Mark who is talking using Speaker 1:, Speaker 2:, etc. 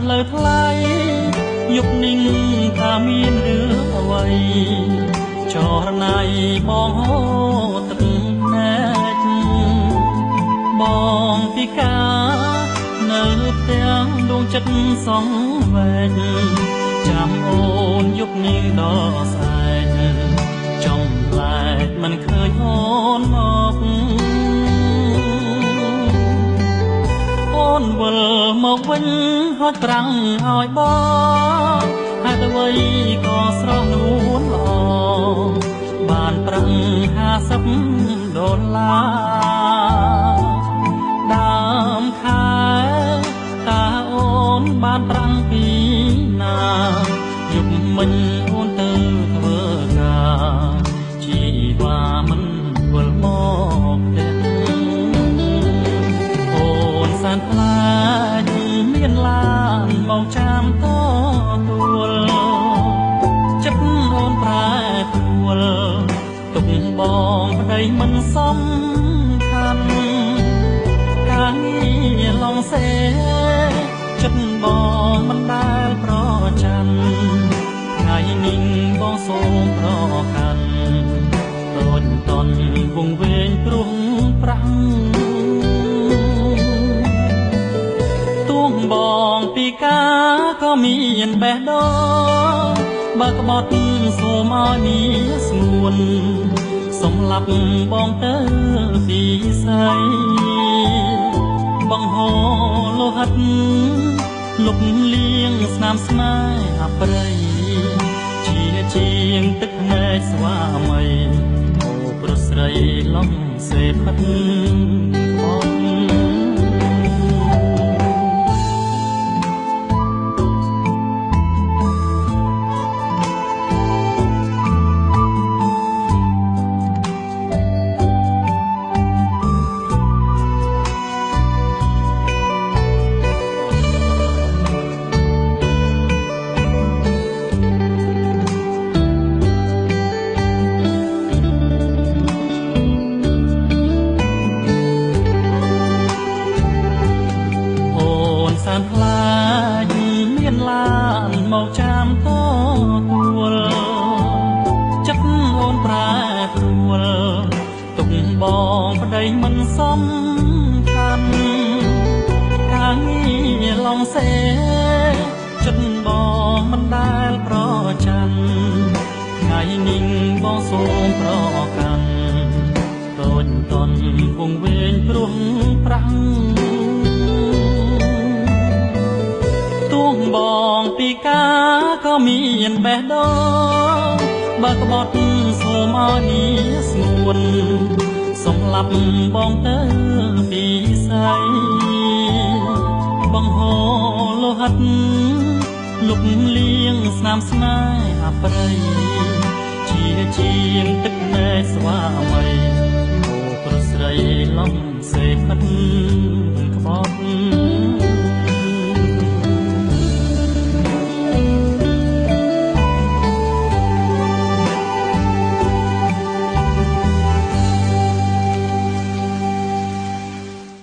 Speaker 1: ផ្លូវថ្លៃយប់นิ่งថាមានរឿងអ្វីចរណៃបងហូរទឹកភ្នែកបងពីកានៅផ្ទះដួងចិត្តសងវែងចាំអូនយប់នាងដល់ស្អែកចំលែកមិនឃើញអូនមកអូនវិលមកវិញហត់ប្រាំងឲ្យបងហេតុអ្វីក៏ស្រស់នួនល្អបានប្រាំង$50ដើមខែតើអូនបានប្រាំងពីណាយប់មិញអូនទៅធ្វើការជីវ៉ាមិនវិលមកផ្ទះអូនសានខ្លាចមានឡានមកចាំតទួលចិត្តអូនប្រែប្រួលទុកបងប្តីមិនសំខាន់ការងារឡងសេចិត្តបងមិនដែលប្រចាំថ្ងៃនេះបងសូមប្រកាន់ដូចតន់វងវែងព្រោះប្រាំងទួងបងពីកាក៏មានបេះដូងបើក្បត់សូមឲ្យមានស្ងួនសម្លាប់បងទៅពីស្អីបងហូរលោហិតលុបលៀងស្នាមស្នេហ៍ប្រៃជាជាងទឹកភ្នែកស្វាមីអូប្រស្រីឡំសេផិតបងសានខ្លាចមានឡានមកចាំតទួលចិត្តអូនប្រែប្រួលទុកបងប្តីមិនសំខាន់ការងារឡងសេចិត្តបងមិនដែលប្រចាំថ្ងៃនេះបងសូមប្រកាន់ដូចតន់វងវែងព្រោះប្រាំងទួងបងពីកាក៏មានបេះដូងបើក្បត់សូមឲ្យមានស្ងួនសម្លាប់បងទៅពីស្អីបងហូរលោហិតលុបលៀងស្នាមស្នេហ៍ប្រៃជាងទឹកភ្នែកស្វាមីអូប្រស្រីឡំសេ